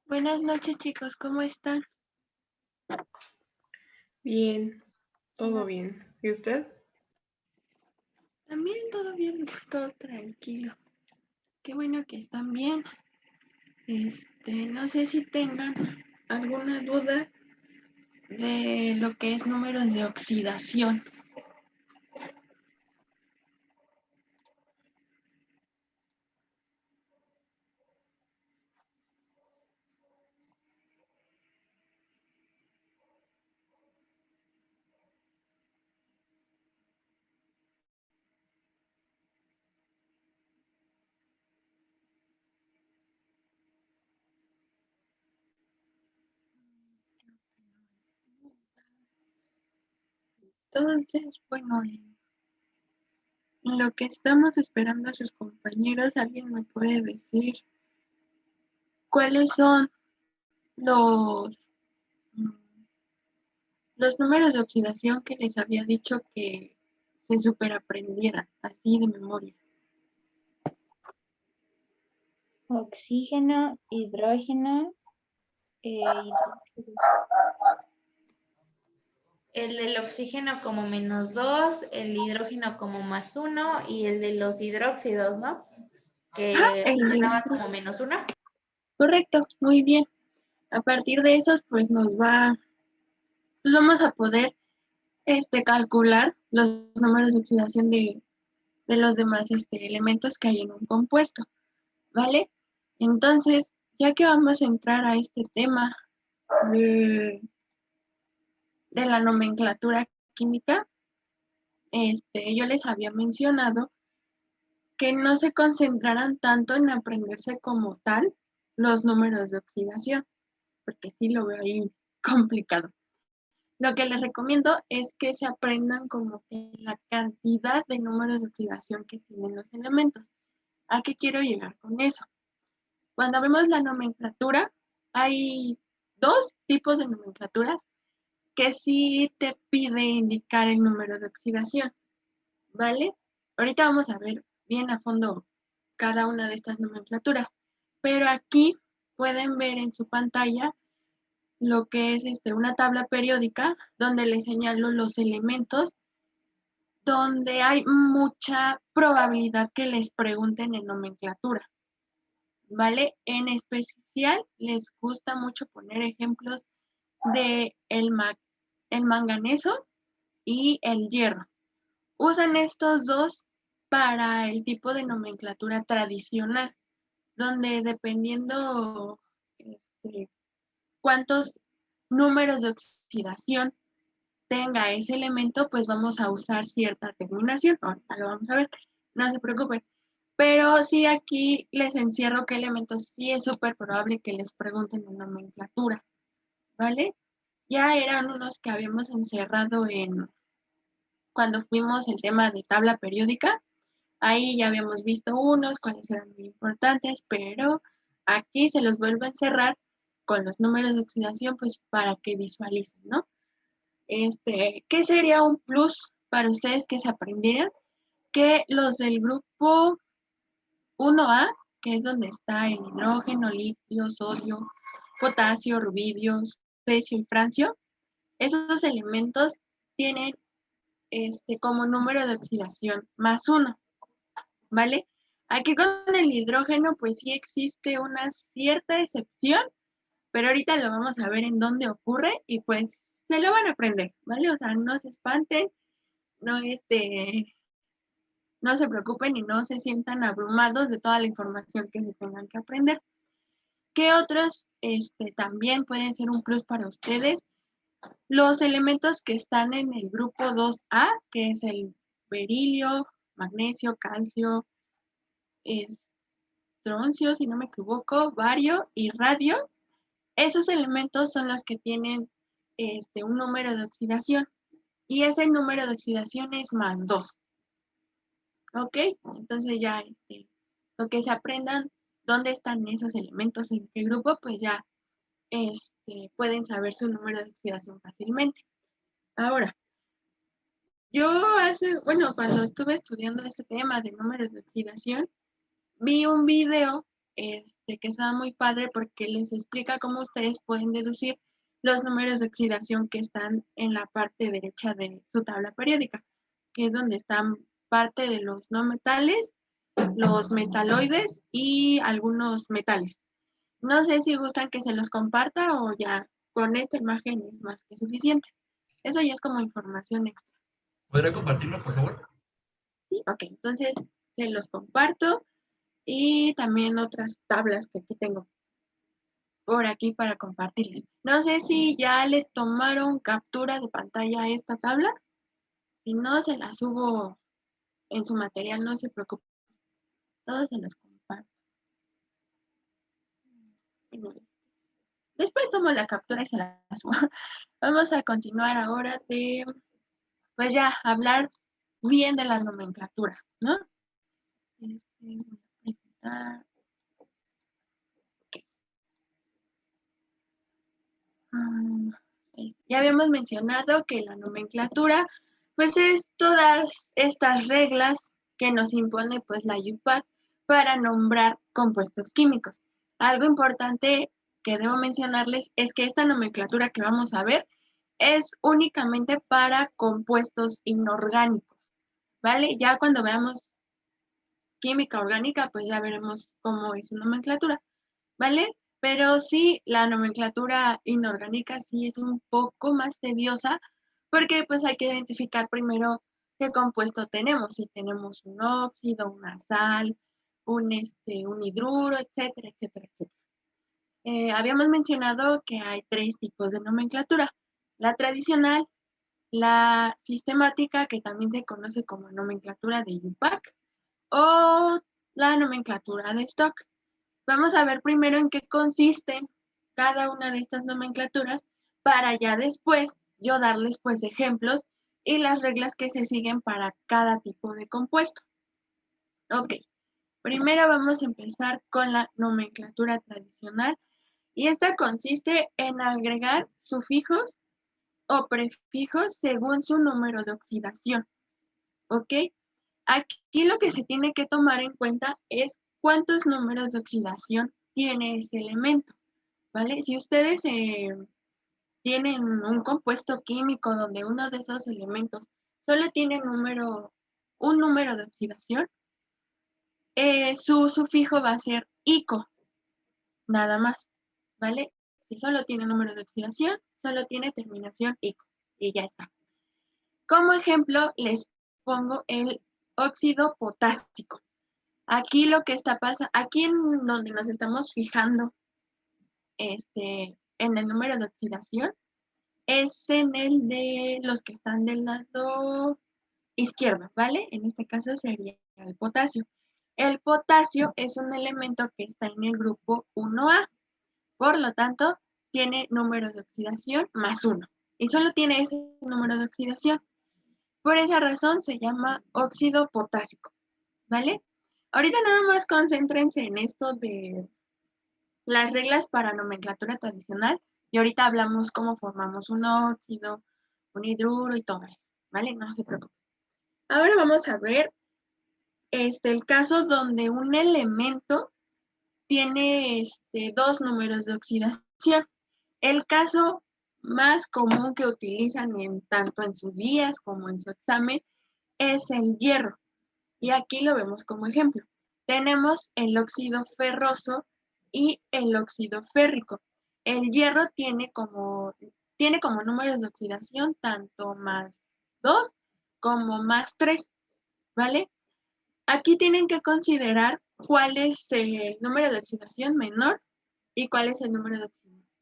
Buenas noches, chicos, ¿cómo están? Bien, todo bien. ¿Y usted? También todo bien, todo tranquilo. Qué bueno que están bien. No sé si tengan alguna duda de lo que es números de oxidación. Entonces, bueno, en lo que estamos esperando a sus compañeros, ¿alguien me puede decir cuáles son los, mm, los números de oxidación que les había dicho que se superaprendieran, así de memoria? Oxígeno, hidrógeno, hidróxido. El del oxígeno como -2, el hidrógeno como +1 y el de los hidróxidos, ¿no? Que El funcionaba de como -1. Correcto, muy bien. A partir de esos, pues vamos a poder calcular los números de oxidación de los demás elementos que hay en un compuesto, ¿vale? Entonces, ya que vamos a entrar a este tema de, de la nomenclatura química, yo les había mencionado que no se concentraran tanto en aprenderse como tal los números de oxidación, porque sí lo veo ahí complicado. Lo que les recomiendo es que se aprendan como que la cantidad de números de oxidación que tienen los elementos. ¿A qué quiero llegar con eso? Cuando vemos la nomenclatura, hay dos tipos de nomenclaturas que sí te pide indicar el número de oxidación, ¿vale? Ahorita vamos a ver bien a fondo cada una de estas nomenclaturas, pero aquí pueden ver en su pantalla lo que es una tabla periódica donde les señalo los elementos donde hay mucha probabilidad que les pregunten en nomenclatura, ¿vale? En especial les gusta mucho poner ejemplos de el manganeso y el hierro. Usan estos dos para el tipo de nomenclatura tradicional, donde dependiendo cuántos números de oxidación tenga ese elemento, pues vamos a usar cierta terminación. Ahorita lo vamos a ver, no se preocupen. Pero sí aquí les encierro qué elementos sí es súper probable que les pregunten en nomenclatura, ¿vale? Ya eran unos que habíamos encerrado cuando fuimos el tema de tabla periódica. Ahí ya habíamos visto unos, cuáles eran muy importantes, pero aquí se los vuelvo a encerrar con los números de oxidación, pues para que visualicen, ¿no? ¿Qué sería un plus para ustedes que se aprendieran? Que los del grupo 1A, que es donde está el hidrógeno, litio, sodio, potasio, rubidio, cesio y francio, esos elementos tienen como número de oxidación +1, ¿vale? Aquí con el hidrógeno, pues sí existe una cierta excepción, pero ahorita lo vamos a ver en dónde ocurre y pues se lo van a aprender, ¿vale? O sea, no se espanten, no, no se preocupen y no se sientan abrumados de toda la información que se tengan que aprender. ¿Qué otros también pueden ser un plus para ustedes? Los elementos que están en el grupo 2A, que es el berilio, magnesio, calcio, estroncio, si no me equivoco, bario y radio. Esos elementos son los que tienen un número de oxidación y ese número de oxidación es +2. ¿Ok? Entonces ya lo que se aprendan dónde están esos elementos, en qué grupo, pues ya pueden saber su número de oxidación fácilmente. Ahora, yo cuando estuve estudiando este tema de números de oxidación, vi un video que está muy padre porque les explica cómo ustedes pueden deducir los números de oxidación que están en la parte derecha de su tabla periódica, que es donde están parte de los no metales, los metaloides y algunos metales. No sé si gustan que se los comparta o ya con esta imagen es más que suficiente. Eso ya es como información extra. ¿Podría compartirlo, por favor? Sí, ok, entonces se los comparto y también otras tablas que aquí tengo por aquí para compartirles. No sé si ya le tomaron captura de pantalla a esta tabla. Si no, se la subo en su material, no se preocupen. Todos se los comparto. Después tomo la captura y se la subo. Vamos a continuar ahora de, pues ya, hablar bien de la nomenclatura, ¿no? Voy a presentar. Ya habíamos mencionado que la nomenclatura, pues es todas estas reglas que nos impone pues la UPAC para nombrar compuestos químicos. Algo importante que debo mencionarles es que esta nomenclatura que vamos a ver es únicamente para compuestos inorgánicos, ¿vale? Ya cuando veamos química orgánica, pues ya veremos cómo es su nomenclatura, ¿vale? Pero sí, la nomenclatura inorgánica sí es un poco más tediosa porque pues hay que identificar primero qué compuesto tenemos, si tenemos un óxido, una sal, un hidruro, etcétera, etcétera, etcétera. Habíamos mencionado que hay 3 tipos de nomenclatura, la tradicional, la sistemática, que también se conoce como nomenclatura de UPAC, o la nomenclatura de stock. Vamos a ver primero en qué consisten cada una de estas nomenclaturas para ya después yo darles pues ejemplos y las reglas que se siguen para cada tipo de compuesto. Ok, primero vamos a empezar con la nomenclatura tradicional y esta consiste en agregar sufijos o prefijos según su número de oxidación. Ok, aquí lo que se tiene que tomar en cuenta es cuántos números de oxidación tiene ese elemento, ¿vale? Si ustedes tienen un compuesto químico donde uno de esos elementos solo tiene un número de oxidación, su sufijo va a ser ico, nada más, ¿vale? Si solo tiene número de oxidación, solo tiene terminación ico, y ya está. Como ejemplo, les pongo el óxido potásico. Aquí lo que está pasando, aquí en donde nos estamos fijando en el número de oxidación, es en el de los que están del lado izquierdo, ¿vale? En este caso sería el potasio. El potasio es un elemento que está en el grupo 1A, por lo tanto, tiene número de oxidación más 1 y solo tiene ese número de oxidación. Por esa razón se llama óxido potásico, ¿vale? Ahorita nada más concéntrense en esto de las reglas para nomenclatura tradicional y ahorita hablamos cómo formamos un óxido, un hidruro y todo eso, ¿vale? No se preocupen. Ahora vamos a ver el caso donde un elemento tiene 2 números de oxidación. El caso más común que utilizan tanto en sus guías como en su examen es el hierro. Y aquí lo vemos como ejemplo. Tenemos el óxido ferroso y el óxido férrico. El hierro tiene como números de oxidación tanto más 2 como más 3, ¿vale? Aquí tienen que considerar cuál es el número de oxidación menor y cuál es el número de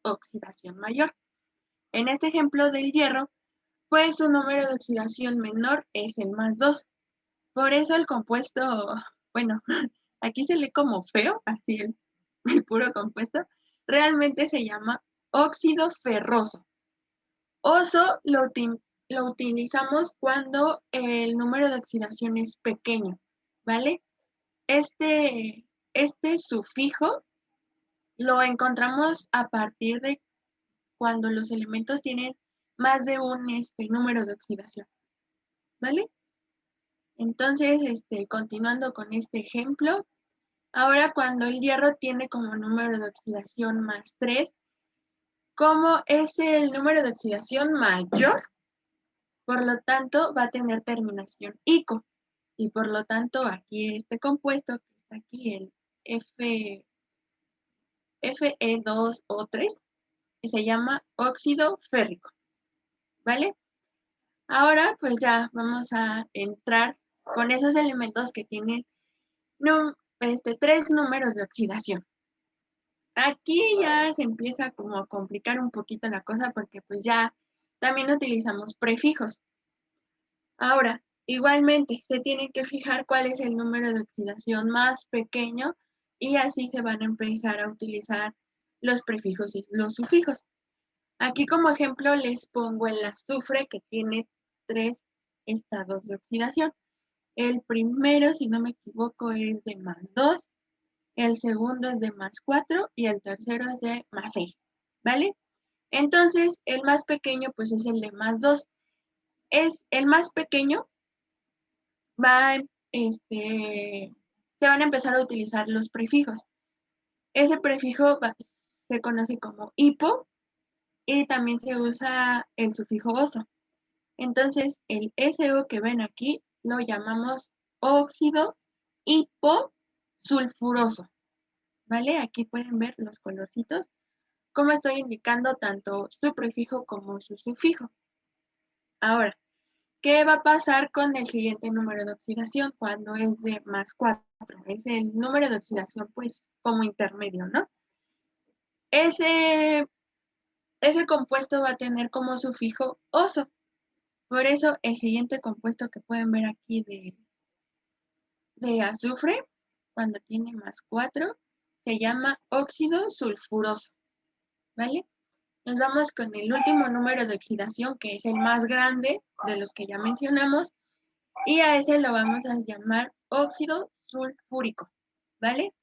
oxidación mayor. En este ejemplo del hierro, pues su número de oxidación menor es el más 2. Por eso el compuesto, bueno, aquí se lee como feo, así el puro compuesto, realmente se llama óxido ferroso. Oso lo utilizamos cuando el número de oxidación es pequeño, ¿vale? Este sufijo lo encontramos a partir de cuando los elementos tienen más de un número de oxidación, ¿vale? Entonces, continuando con este ejemplo, Ahora, cuando el hierro tiene como número de oxidación más 3, como es el número de oxidación mayor, por lo tanto va a tener terminación ico. Y por lo tanto, aquí este compuesto, que está aquí, el Fe2O3, se llama óxido férrico, ¿vale? Ahora, pues ya vamos a entrar con esos elementos que tienen 3 números de oxidación. Aquí ya se empieza como a complicar un poquito la cosa porque pues ya también utilizamos prefijos. Ahora, igualmente, se tiene que fijar cuál es el número de oxidación más pequeño y así se van a empezar a utilizar los prefijos y los sufijos. Aquí como ejemplo les pongo el azufre que tiene 3 estados de oxidación. El primero, si no me equivoco, es de +2, el segundo es de +4 y el tercero es de +6, ¿vale? Entonces, el más pequeño pues es el de +2. Es el más pequeño, se van a empezar a utilizar los prefijos. Ese prefijo se conoce como hipo y también se usa el sufijo oso. Entonces, el SO que ven aquí lo llamamos óxido hiposulfuroso, ¿vale? Aquí pueden ver los colorcitos, como estoy indicando tanto su prefijo como su sufijo. Ahora, ¿qué va a pasar con el siguiente número de oxidación cuando es de +4? Es el número de oxidación, pues, como intermedio, ¿no? Ese compuesto va a tener como sufijo oso. Por eso, el siguiente compuesto que pueden ver aquí de azufre, cuando tiene +4, se llama óxido sulfuroso, ¿vale? Nos vamos con el último número de oxidación, que es el más grande de los que ya mencionamos, y a ese lo vamos a llamar óxido sulfúrico, ¿vale?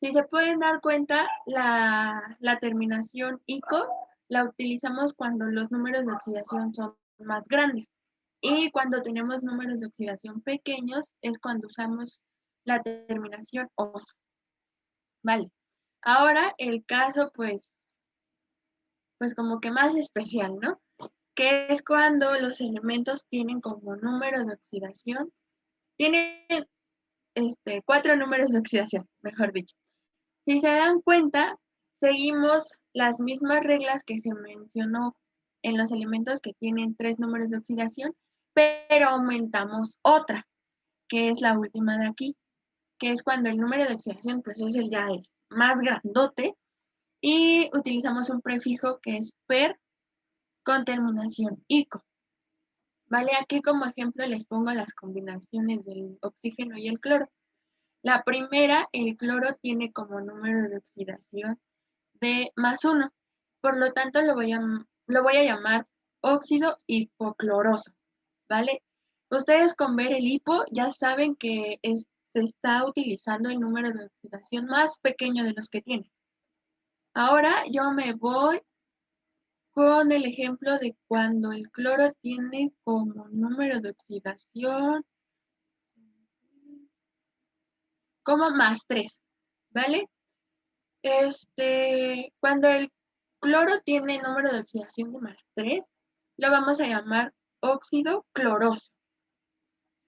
Si se pueden dar cuenta, la terminación ico la utilizamos cuando los números de oxidación son más grandes. Y cuando tenemos números de oxidación pequeños es cuando usamos la terminación oso. Vale. Ahora el caso, pues como que más especial, ¿no? Que es cuando los elementos tienen como número de oxidación, tienen 4 números de oxidación, mejor dicho. Si se dan cuenta, seguimos las mismas reglas que se mencionó en los elementos que tienen 3 números de oxidación, pero aumentamos otra, que es la última de aquí, que es cuando el número de oxidación pues es el más grandote y utilizamos un prefijo que es per con terminación ico. Vale, aquí como ejemplo les pongo las combinaciones del oxígeno y el cloro. La primera, el cloro tiene como número de oxidación de +1, por lo tanto lo voy a llamar óxido hipocloroso, ¿vale? Ustedes con ver el hipo ya saben que se está utilizando el número de oxidación más pequeño de los que tiene. Ahora yo me voy con el ejemplo de cuando el cloro tiene como número de oxidación como +3, ¿vale? Cuando el cloro tiene número de oxidación de +3, lo vamos a llamar óxido cloroso,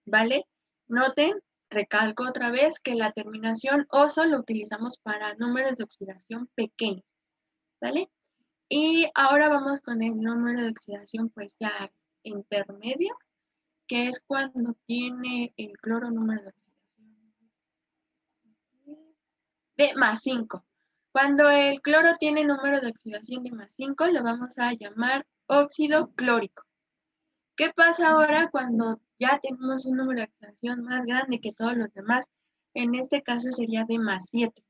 ¿vale? Noten, recalco otra vez que la terminación oso lo utilizamos para números de oxidación pequeños, ¿vale? Y ahora vamos con el número de oxidación pues ya intermedio, que es cuando tiene el cloro número de oxidación de +5. Cuando el cloro tiene número de oxidación de +5, lo vamos a llamar óxido clórico. ¿Qué pasa ahora cuando ya tenemos un número de oxidación más grande que todos los demás? En este caso sería de +7.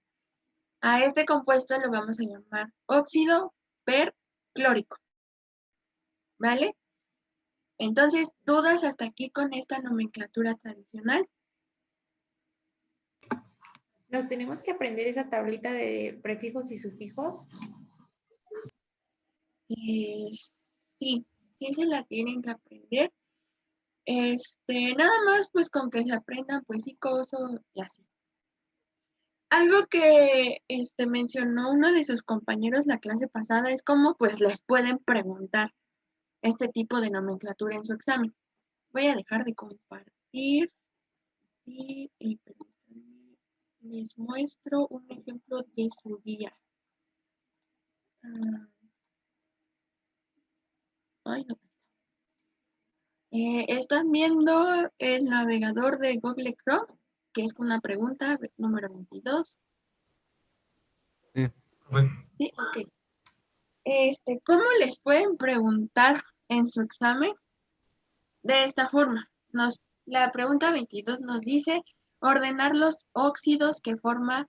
A este compuesto lo vamos a llamar óxido perclórico, ¿vale? Entonces, ¿dudas hasta aquí con esta nomenclatura tradicional? ¿Nos tenemos que aprender esa tablita de prefijos y sufijos? Sí, sí se la tienen que aprender. Nada más pues con que se aprendan pues sí, coso y así. algo que mencionó uno de sus compañeros la clase pasada es cómo pues les pueden preguntar este tipo de nomenclatura en su examen. Voy a dejar de compartir y permítanme, les muestro un ejemplo de su guía. Ay, no. Están viendo el navegador de Google Chrome, que es una pregunta número 22. Sí. Bueno, Sí, ok. ¿Cómo les pueden preguntar en su examen? De esta forma. La pregunta 22 nos dice ordenar los óxidos que forma,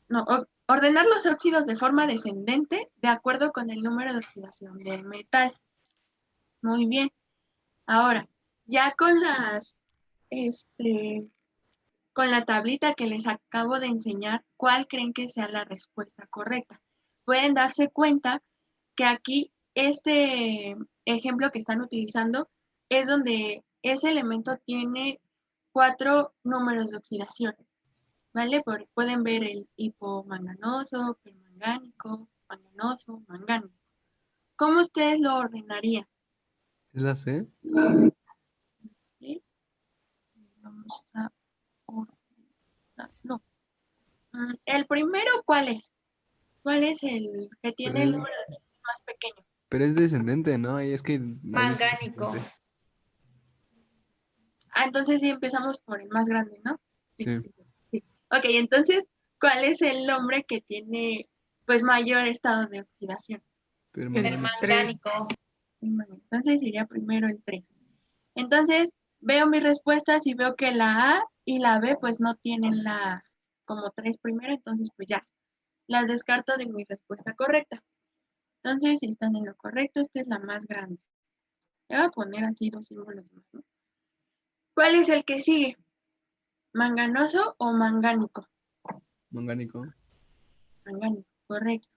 no, ordenar los óxidos de forma descendente de acuerdo con el número de oxidación del metal. Muy bien. Ahora, ya con con la tablita que les acabo de enseñar, ¿cuál creen que sea la respuesta correcta? Pueden darse cuenta que aquí este ejemplo que están utilizando es donde ese elemento tiene 4 números de oxidación, ¿vale? Pueden ver el hipomanganoso, permangánico, manganoso, mangánico. ¿Cómo ustedes lo ordenarían? ¿Es la C? ¿Sí? Vamos a ordenar. No. El primero, ¿cuál es? ¿Cuál es el que tiene el Pero, número de oxidación más pequeño? pero es descendente, ¿no? Y es que ahí dice Mangánico. descendente. Entonces sí empezamos por el más grande, ¿no? Sí. Sí. Ok, entonces, ¿cuál es el nombre que tiene pues mayor estado de oxidación? Permangánico. Permangánico. Entonces iría primero el 3. Entonces, veo mis respuestas y veo que la A y la B pues no tienen la como 3 primero, entonces pues ya, las descarto de mi respuesta correcta. Entonces, si están en lo correcto, esta es la más grande. Voy a poner así 2 símbolos más, ¿no? ¿Cuál es el que sigue? ¿Manganoso o mangánico? Mangánico. Mangánico, correcto.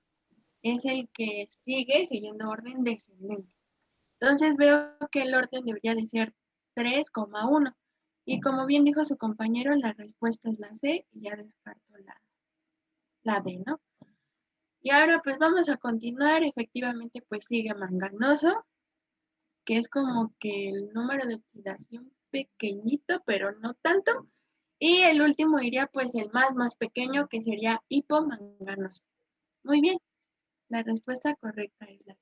Es el que sigue siguiendo orden descendente. Entonces veo que el orden debería de ser 3,1. Y como bien dijo su compañero, la respuesta es la C y ya descarto la D, ¿no? Y ahora pues vamos a continuar. Efectivamente pues sigue manganoso, que es como que el número de oxidación pequeñito, pero no tanto. Y el último iría pues el más pequeño, que sería hipomanganoso. Muy bien, la respuesta correcta es la C.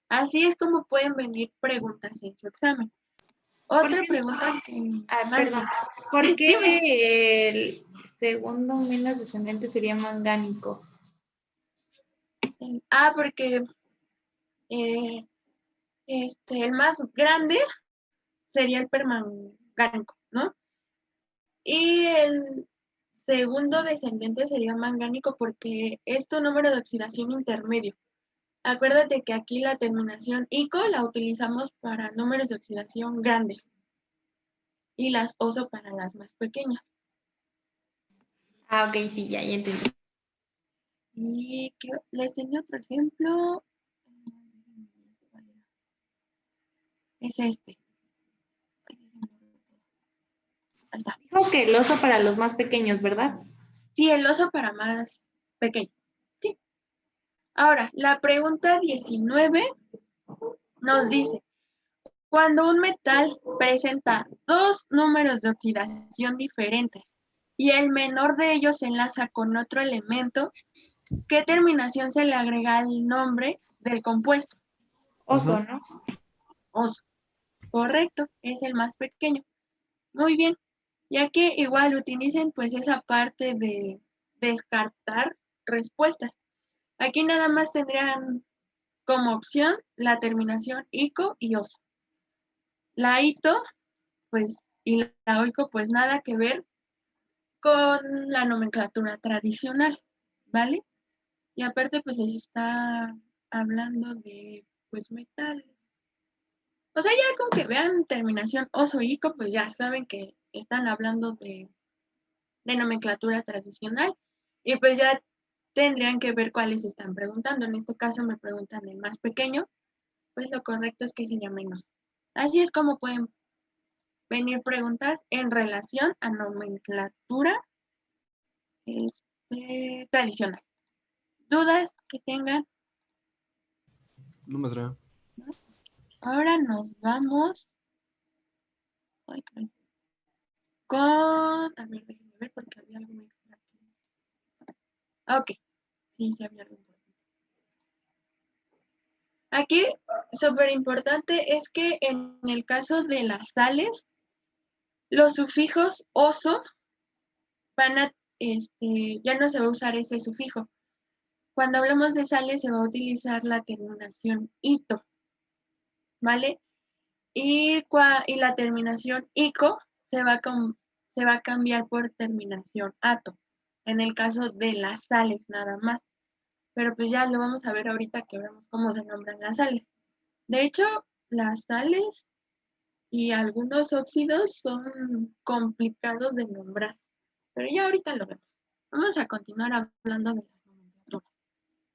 Así es como pueden venir preguntas en su examen. Otra qué? pregunta que Perdón. ¿Por Sí, dime. qué el segundo menos descendente sería mangánico? Porque eh, el más grande sería el permangánico, ¿no? Y el segundo descendente sería mangánico porque es tu número de oxidación intermedio. Acuérdate que aquí la terminación ICO la utilizamos para números de oxidación grandes y las OSO para las más pequeñas. Ok, sí, ya entendí. Y les tenía otro ejemplo. Es este. Ahí está. Dijo que el oso para los más pequeños, ¿verdad? Sí, el oso para más pequeño. Sí. Ahora, la pregunta 19 nos dice, cuando un metal presenta 2 números de oxidación diferentes y el menor de ellos se enlaza con otro elemento, ¿qué terminación se le agrega al nombre del compuesto? Oso, ¿no? Oso. Correcto, es el más pequeño. Muy bien, ya que igual utilicen pues esa parte de descartar respuestas. Aquí nada más tendrían como opción la terminación ICO y OSO. La ITO, pues, y la OICO, pues nada que ver con la nomenclatura tradicional, ¿vale? Y aparte, pues les está hablando de, pues, metales. O sea, ya con que vean terminación OSO y ICO, pues ya saben que están hablando de nomenclatura tradicional. Y pues ya tendrían que ver cuáles están preguntando. En este caso me preguntan el más pequeño, pues lo correcto es que se llame menos. Así es como pueden venir preguntas en relación a nomenclatura tradicional. ¿Dudas que tengan? No, maestra. Ahora nos vamos ay, caray, con... A ver, déjenme ver porque había algo extra aquí. Ok, sí, sí había algo importante. Aquí, súper importante es que en el caso de las sales, los sufijos oso van a, ya no se va a usar ese sufijo. Cuando hablamos de sales se va a utilizar la terminación ito, ¿vale? Y la terminación ico se va a cambiar por terminación ato, en el caso de las sales nada más. Pero pues ya lo vamos a ver ahorita que vemos cómo se nombran las sales. De hecho, las sales y algunos óxidos son complicados de nombrar, pero ya ahorita lo vemos. Vamos a continuar hablando de las nomenclaturas.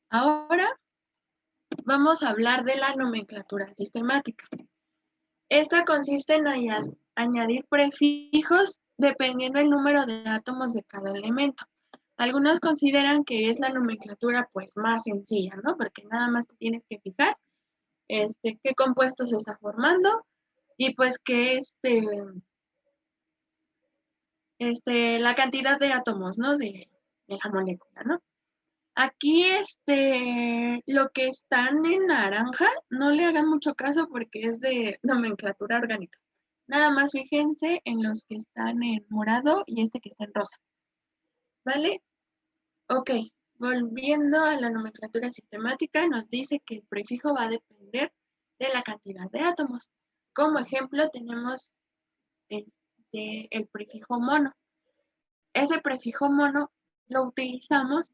Ahora vamos a hablar de la nomenclatura sistemática. Esta consiste en añadir prefijos dependiendo del número de átomos de cada elemento. Algunos consideran que es la nomenclatura pues más sencilla, ¿no? Porque nada más te tienes que fijar qué compuesto se está formando y pues que la cantidad de átomos, ¿no? De la molécula, ¿no? Aquí, lo que están en naranja, no le hagan mucho caso porque es de nomenclatura orgánica. Nada más fíjense en los que están en morado y que está en rosa. ¿Vale? Ok, volviendo a la nomenclatura sistemática, nos dice que el prefijo va a depender de la cantidad de átomos. Como ejemplo, tenemos el prefijo mono. Ese prefijo mono lo utilizamos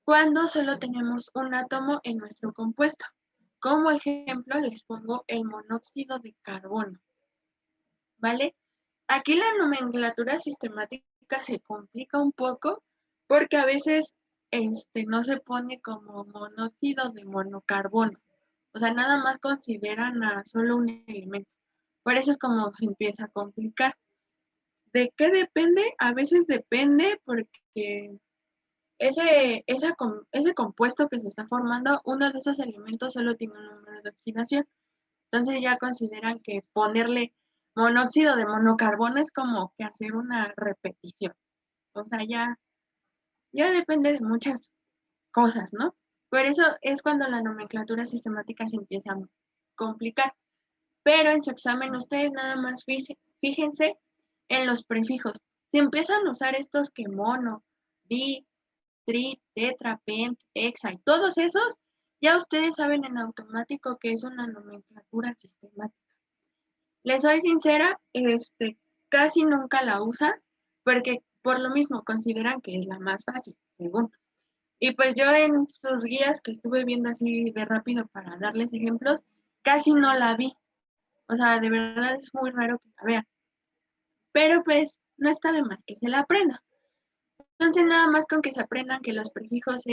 cuando solo tenemos un átomo en nuestro compuesto. Como ejemplo, les pongo el monóxido de carbono. ¿Vale? Aquí la nomenclatura sistemática se complica un poco porque a veces no se pone como monóxido de monocarbono. O sea, nada más consideran a solo un elemento. Por eso es como se empieza a complicar. ¿De qué depende? A veces depende porque ese compuesto que se está formando, uno de esos elementos solo tiene un número de oxidación. Entonces ya consideran que ponerle monóxido de monocarbono es como que hacer una repetición. O sea, ya depende de muchas cosas, ¿no? Por eso es cuando la nomenclatura sistemática se empieza a complicar. Pero en su examen ustedes nada más fíjense en los prefijos. Si empiezan a usar estos que mono, di, tri, tetra, pent, hexa y todos esos, ya ustedes saben en automático que es una nomenclatura sistemática. Les soy sincera, casi nunca la usan porque por lo mismo consideran que es la más fácil, según. Y pues yo en sus guías que estuve viendo así de rápido para darles ejemplos, casi no la vi. O sea, de verdad es muy raro que la vean. Pero pues no está de más que se la aprendan. Entonces nada más con que se aprendan que los prefijos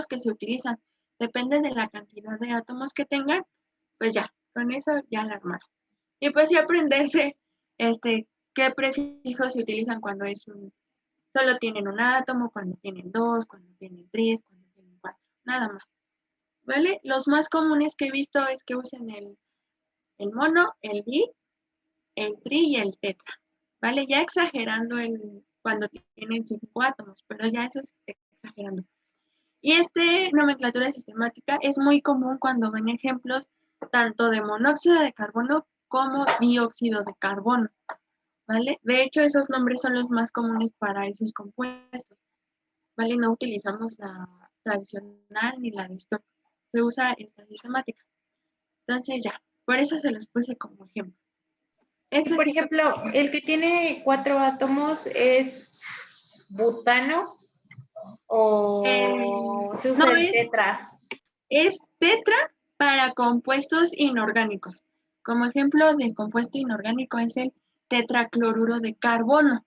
que se utilizan dependen de la cantidad de átomos que tengan, pues ya, con eso ya la armaron. Y pues sí aprenderse qué prefijos se utilizan cuando solo tienen un átomo, cuando tienen dos, cuando tienen tres, cuando tienen cuatro, nada más. ¿Vale? Los más comunes que he visto es que usen el mono, el di, el tri y el tetra. ¿Vale? Ya exagerando cuando tienen 5 átomos, pero ya eso es exagerando. Y nomenclatura sistemática es muy común cuando ven ejemplos tanto de monóxido de carbono como dióxido de carbono, ¿vale? De hecho, esos nombres son los más comunes para esos compuestos, ¿vale? No utilizamos la tradicional ni la de stock, se usa esta sistemática. Entonces ya, por eso se los puse como ejemplo. Por ejemplo, el que tiene 4 átomos es butano o se usa el tetra. Es tetra para compuestos inorgánicos. Como ejemplo del compuesto inorgánico es el tetracloruro de carbono.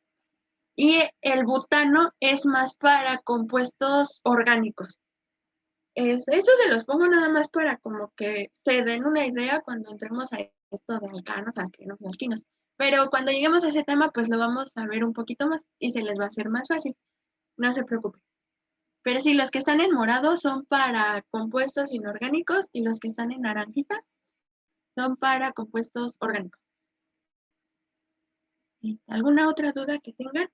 Y el butano es más para compuestos orgánicos. Estos se los pongo nada más para como que se den una idea cuando entremos a esto de alcanos, alquenos y alquinos. Pero cuando lleguemos a ese tema, pues lo vamos a ver un poquito más y se les va a hacer más fácil. No se preocupen. Pero sí, los que están en morado son para compuestos inorgánicos y los que están en naranjita son para compuestos orgánicos. ¿Alguna otra duda que tengan?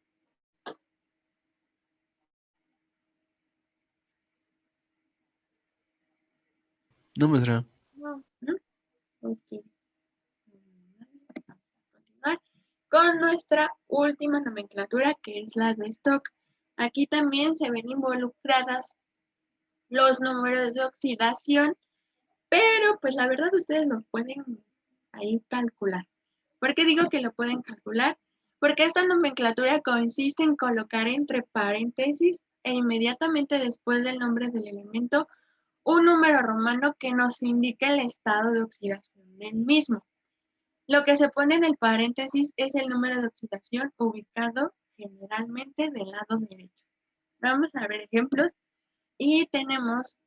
No, maestra. No, ¿no? Ok. Vamos a continuar con nuestra última nomenclatura, que es la de stock. Aquí también se ven involucradas los números de oxidación, pero pues la verdad ustedes lo pueden ahí calcular. ¿Por qué digo que lo pueden calcular? Porque esta nomenclatura consiste en colocar entre paréntesis e inmediatamente después del nombre del elemento un número romano que nos indica el estado de oxidación del mismo. Lo que se pone en el paréntesis es el número de oxidación ubicado generalmente del lado derecho. Vamos a ver ejemplos y tenemos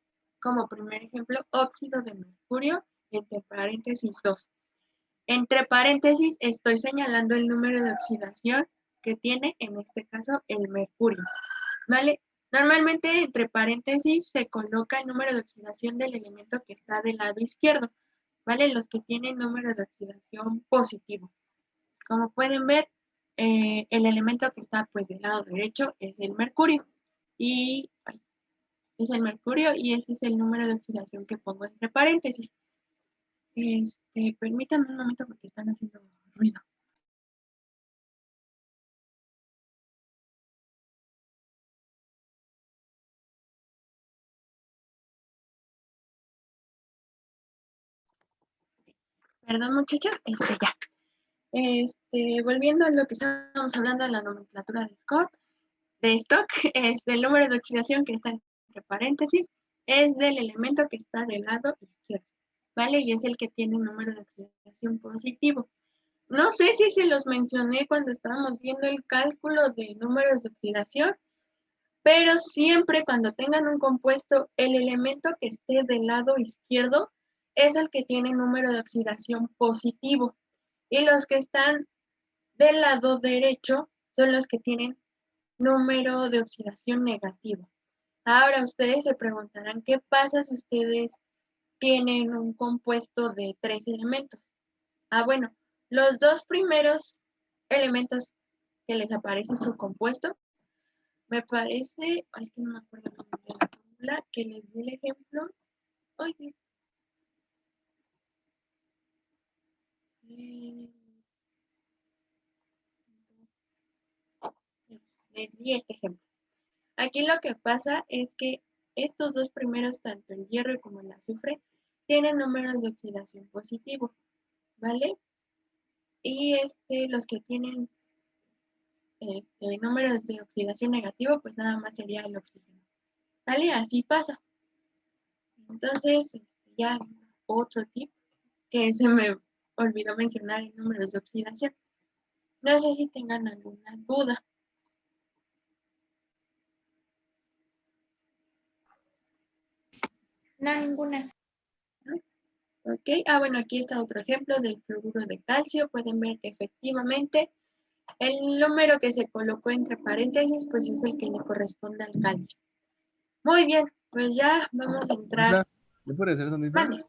como primer ejemplo óxido de mercurio entre paréntesis 2. Entre paréntesis estoy señalando el número de oxidación que tiene en este caso el mercurio, ¿vale? Normalmente entre paréntesis se coloca el número de oxidación del elemento que está del lado izquierdo, ¿vale? Los que tienen número de oxidación positivo. Como pueden ver, el elemento que está pues del lado derecho es el mercurio y ese es el número de oxidación que pongo entre paréntesis. Permítanme un momento porque están haciendo ruido. Perdón, muchachos, ya. Volviendo a lo que estábamos hablando de la nomenclatura de stock, es del número de oxidación que está entre paréntesis, es del elemento que está del lado izquierdo, ¿vale? Y es el que tiene un número de oxidación positivo. No sé si se los mencioné cuando estábamos viendo el cálculo de números de oxidación, pero siempre cuando tengan un compuesto, el elemento que esté del lado izquierdo es el que tiene número de oxidación positivo. Y los que están del lado derecho son los que tienen número de oxidación negativo. Ahora ustedes se preguntarán, ¿qué pasa si ustedes tienen un compuesto de 3 elementos? Bueno, los dos primeros elementos que les aparece en su compuesto, me parece, es que no me acuerdo de la fórmula, que les di el ejemplo. Ay, les di este ejemplo. Aquí lo que pasa es que estos dos primeros, tanto el hierro como el azufre, tienen números de oxidación positivo, ¿vale? Y los que tienen números de oxidación negativo, pues nada más sería el oxígeno, ¿vale? Así pasa. Entonces, ya otro tip que se me olvidó mencionar en números de oxidación. No sé si tengan alguna duda. No, ninguna. ¿Ok? Bueno, aquí está otro ejemplo del fluoruro de calcio. Pueden ver que efectivamente el número que se colocó entre paréntesis, pues es el que le corresponde al calcio. Muy bien, pues ya vamos a entrar. Maestra, ¿le puedo decir tantito? Vale.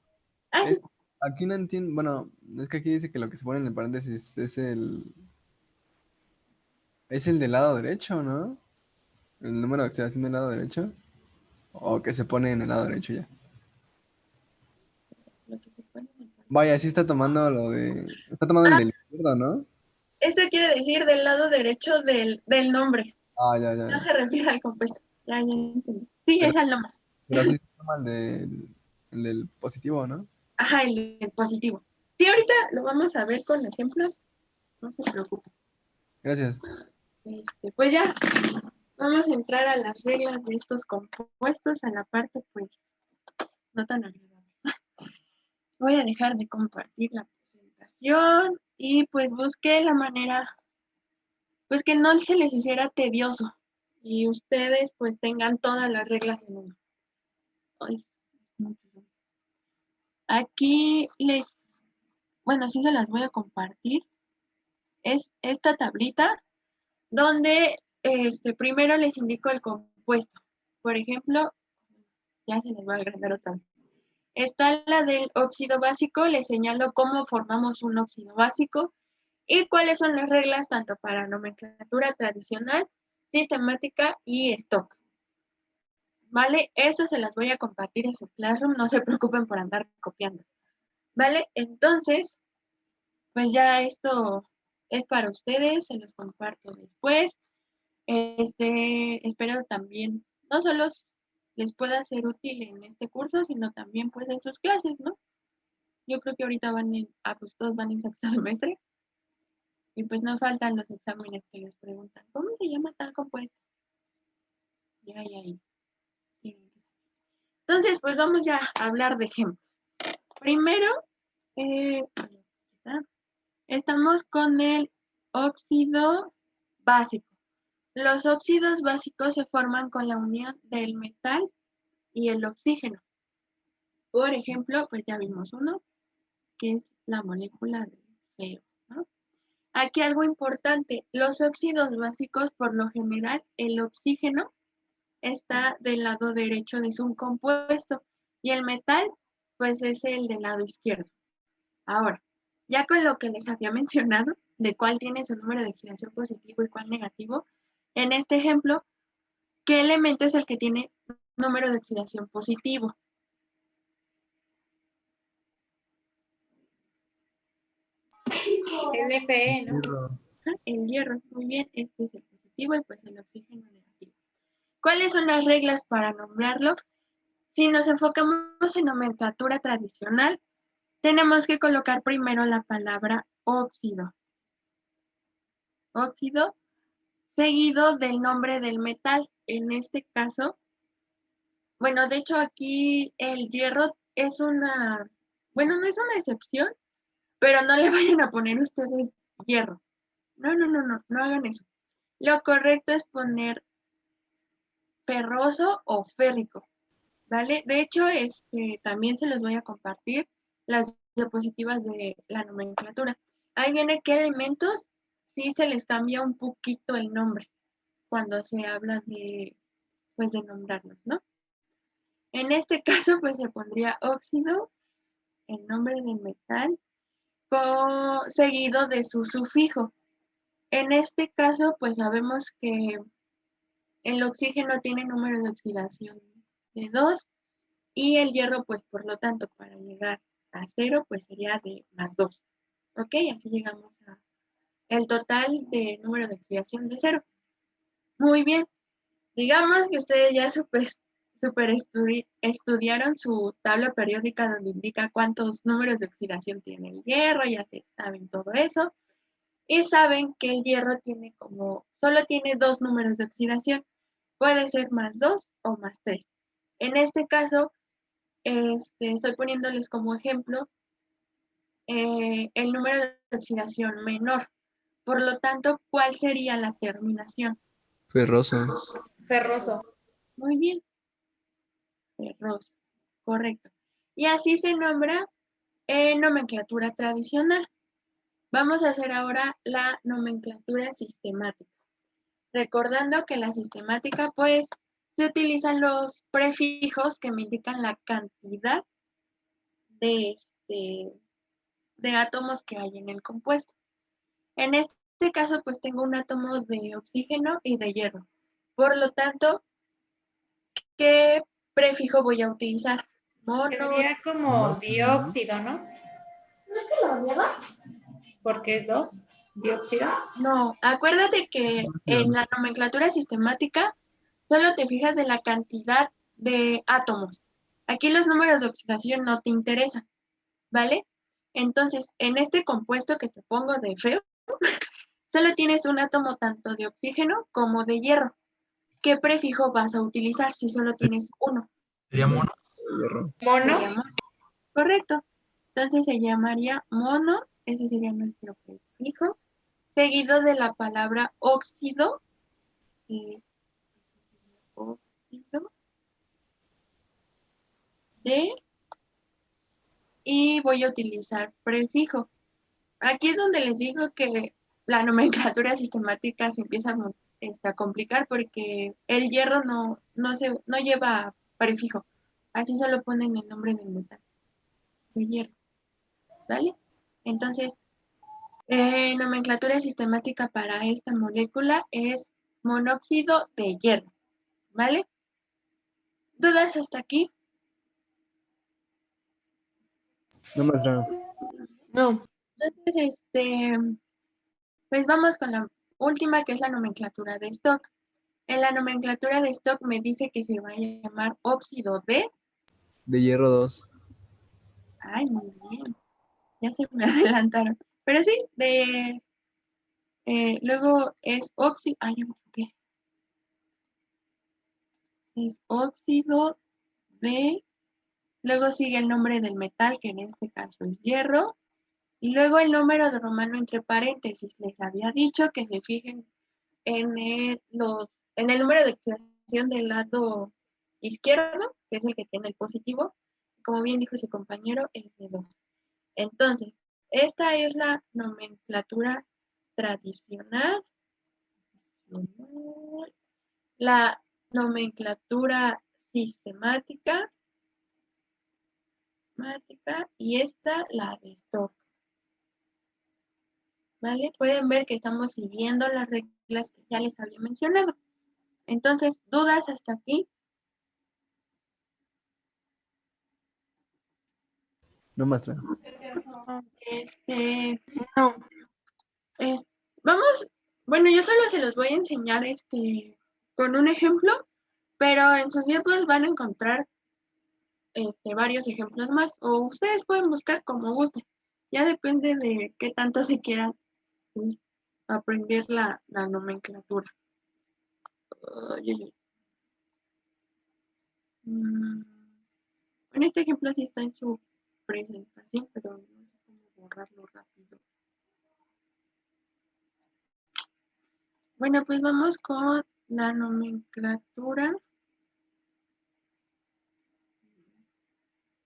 Sí. Aquí no entiendo, bueno, es que aquí dice que lo que se pone en el paréntesis es el del lado derecho, ¿no? El número de oxidación del lado derecho. O que se pone en el lado derecho ya. Lo que se pone en el paréntesis. Vaya, sí está tomando está tomando el del izquierdo, ¿no? Esto quiere decir del lado derecho del nombre. Ah, ya, No ya. se refiere al compuesto. Ya entendí. Sí, Pero, es al nombre. pero sí se toma el del positivo, ¿no? Ajá, el positivo. Sí, ahorita lo vamos a ver con ejemplos. No se preocupen. Gracias. Pues ya, vamos a entrar a las reglas de estos compuestos, a la parte, pues, no tan agradable. Voy a dejar de compartir la presentación y pues busqué la manera, pues que no se les hiciera tedioso y ustedes pues tengan todas las reglas en uno. Ay, aquí bueno, sí se las voy a compartir. es esta tablita donde primero les indico el compuesto. Por ejemplo, ya se les va a agrandar otra vez. Está la del óxido básico, les señalo cómo formamos un óxido básico y cuáles son las reglas tanto para nomenclatura tradicional, sistemática y stock. ¿Vale? Eso se las voy a compartir en su Classroom, no se preocupen por andar copiando. ¿Vale? Entonces, pues ya esto es para ustedes, se los comparto después. Espero también, no solo les pueda ser útil en este curso, sino también pues en sus clases, ¿no? Yo creo que ahorita pues todos van en sexto semestre y pues no faltan los exámenes que les preguntan, ¿cómo se llama tal compuesto? Ya. Sí. Entonces, pues vamos ya a hablar de ejemplos. Primero, estamos con el óxido básico. Los óxidos básicos se forman con la unión del metal y el oxígeno. Por ejemplo, pues ya vimos uno, que es la molécula de feo, ¿no? Aquí algo importante, los óxidos básicos, por lo general, el oxígeno está del lado derecho de su compuesto y el metal, pues es el del lado izquierdo. Ahora, ya con lo que les había mencionado, de cuál tiene su número de oxidación positivo y cuál negativo, en este ejemplo, ¿qué elemento es el que tiene número de oxidación positivo? El Fe, ¿no? El hierro, muy bien, este es el positivo y pues el oxígeno negativo. ¿Cuáles son las reglas para nombrarlo? Si nos enfocamos en nomenclatura tradicional, tenemos que colocar primero la palabra óxido. Óxido, seguido del nombre del metal. En este caso, bueno, de hecho aquí el hierro es bueno, no es una excepción, pero no le vayan a poner ustedes hierro. No hagan eso. Lo correcto es poner ferroso o férrico, ¿vale? De hecho, también se los voy a compartir las diapositivas de la nomenclatura. Ahí viene qué elementos sí se les cambia un poquito el nombre cuando se habla pues de nombrarlos, ¿no? En este caso, pues se pondría óxido, el nombre del metal, seguido de su sufijo. En este caso, pues sabemos que el oxígeno tiene número de oxidación de 2 y el hierro, pues por lo tanto, para llegar a 0, pues sería de más 2. ¿Ok? Así llegamos a el total de número de oxidación de 0. Muy bien. Digamos que ustedes ya estudiaron su tabla periódica donde indica cuántos números de oxidación tiene el hierro, ya se saben todo eso. Y saben que el hierro solo tiene 2 números de oxidación. Puede ser más 2 o más 3. En este caso, estoy poniéndoles como ejemplo el número de oxidación menor. Por lo tanto, ¿cuál sería la terminación? Ferroso. Ferroso. Muy bien, ferroso, correcto. Y así se nombra nomenclatura tradicional. Vamos a hacer ahora la nomenclatura sistemática. Recordando que la sistemática, pues, se utilizan los prefijos que me indican la cantidad de, de átomos que hay en el compuesto. En este caso, pues, tengo un átomo de oxígeno y de hierro. Por lo tanto, ¿qué prefijo voy a utilizar? Sería como dióxido, ¿no? Porque es 2, dióxido. No, acuérdate que en la nomenclatura sistemática solo te fijas en la cantidad de átomos. Aquí los números de oxidación no te interesan, ¿vale? Entonces, en este compuesto que te pongo de feo, solo tienes un átomo tanto de oxígeno como de hierro. ¿Qué prefijo vas a utilizar si solo tienes uno? Sería mono. Hierro. Mono. Sería mono. Correcto. Entonces se llamaría mono, ese sería nuestro prefijo, seguido de la palabra óxido, óxido de, y voy a utilizar prefijo. Aquí es donde les digo que la nomenclatura sistemática se empieza a complicar porque el hierro no lleva prefijo. Así solo ponen el nombre del metal, el hierro. ¿Vale? Entonces, nomenclatura sistemática para esta molécula es monóxido de hierro. ¿Vale? ¿Dudas hasta aquí? No, maestra. No. Entonces, pues vamos con la última, que es la nomenclatura de Stock. En la nomenclatura de Stock me dice que se va a llamar óxido De hierro 2. Ay, muy bien. Ya se me adelantaron. Pero sí, luego es óxido. Ay, ya me equivoqué. Es óxido de. Luego sigue el nombre del metal, que en este caso es hierro. Y luego el número de romano entre paréntesis. Les había dicho que se fijen en el número de oxidación del lado izquierdo, que es el que tiene el positivo. Como bien dijo su compañero, es de 2. Entonces, esta es la nomenclatura tradicional, la nomenclatura sistemática, y esta la de Stock. ¿Vale? Pueden ver que estamos siguiendo las reglas que ya les había mencionado. Entonces, ¿dudas hasta aquí? No, maestra. No. Vamos, bueno, yo solo se los voy a enseñar con un ejemplo, pero en sus tiempos van a encontrar varios ejemplos más, o ustedes pueden buscar como gusten. Ya depende de qué tanto se quieran aprender la nomenclatura. Ay, ay, ay. En este ejemplo sí está en su presentación, pero no sé cómo borrarlo rápido. Bueno, pues vamos con la nomenclatura.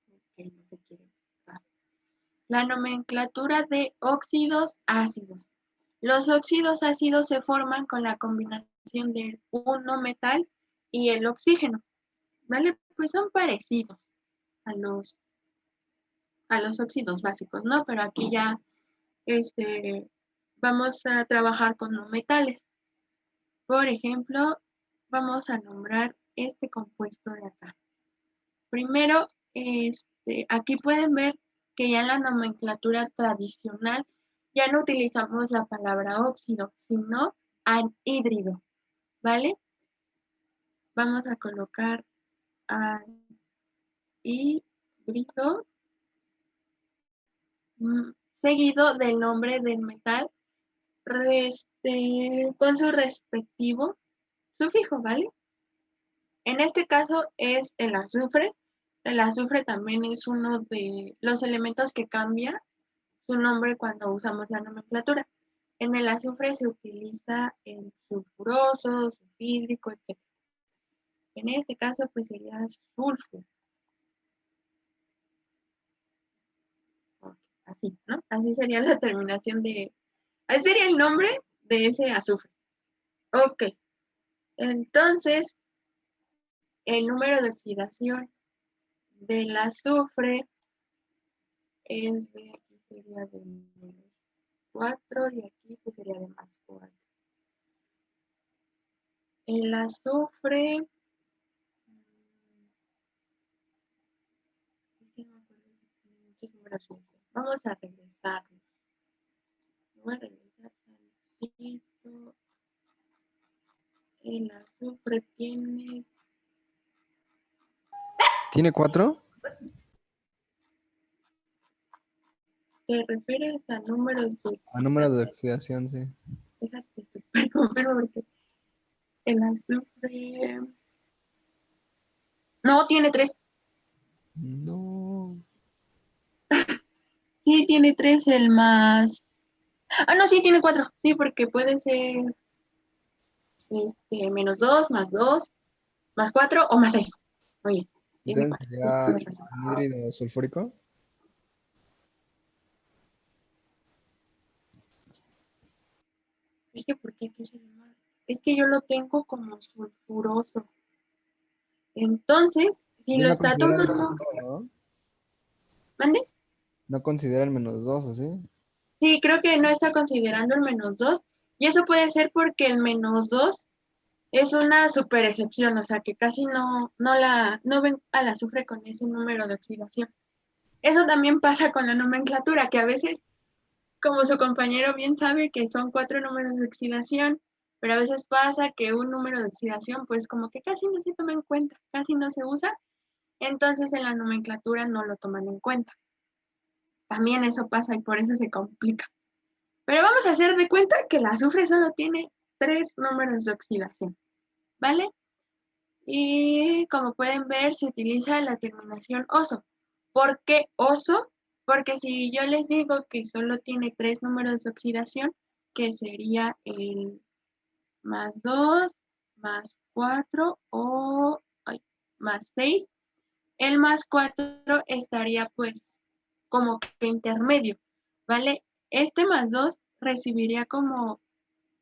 Ok, no se quiere buscar. La nomenclatura de óxidos ácidos. Los óxidos ácidos se forman con la combinación del un metal y el oxígeno. ¿Vale? Pues son parecidos a los óxidos básicos, ¿no? Pero aquí ya vamos a trabajar con no metales. Por ejemplo, vamos a nombrar este compuesto de acá. Primero, aquí pueden ver que ya en la nomenclatura tradicional ya no utilizamos la palabra óxido, sino anhídrido, ¿vale? Vamos a colocar anhídrido seguido del nombre del metal con su respectivo sufijo, ¿vale? En este caso es el azufre. El azufre también es uno de los elementos que cambia su nombre cuando usamos la nomenclatura. En el azufre se utiliza el sulfuroso, sulfídrico, etc. En este caso, pues sería sulfuro. Así, ¿no? Así sería la terminación así sería el nombre de ese azufre. Ok. Entonces, el número de oxidación del azufre es de, aquí sería de menos 4 y aquí pues sería de más 4. El azufre, vamos a regresarnos. Voy a regresar tantito. El azufre tiene... ¿Tiene 4? ¿Te refieres a números de... A número de oxidación, sí. Déjate super confirmo porque el azufre... No, tiene 3. No. Sí, tiene 3 el más... Ah, no, sí, tiene 4. Sí, porque puede ser menos 2, más 2, más 4 o más 6. Oye, tiene Entonces 4. sería anhídrido sulfúrico. Es que, ¿por qué? ¿Qué se llama? Es que yo lo tengo como sulfuroso. Entonces, si Y lo no está considera el tomando, menos dos, ¿no? ¿mande? No considera el -2, ¿o sí? Sí, creo que no está considerando el -2. Y eso puede ser porque el -2 es una super excepción, o sea que casi no ven al azufre con ese número de oxidación. Eso también pasa con la nomenclatura, que a veces, como su compañero bien sabe, que son 4 números de oxidación, pero a veces pasa que un número de oxidación, pues como que casi no se toma en cuenta, casi no se usa, entonces en la nomenclatura no lo toman en cuenta. También eso pasa y por eso se complica. Pero vamos a hacer de cuenta que el azufre solo tiene 3 números de oxidación, ¿vale? Y como pueden ver, se utiliza la terminación oso. ¿Por qué oso? Porque si yo les digo que solo tiene 3 números de oxidación, que sería el +2, +4 o +6, el +4 estaría pues como que intermedio, ¿vale? Este +2 recibiría como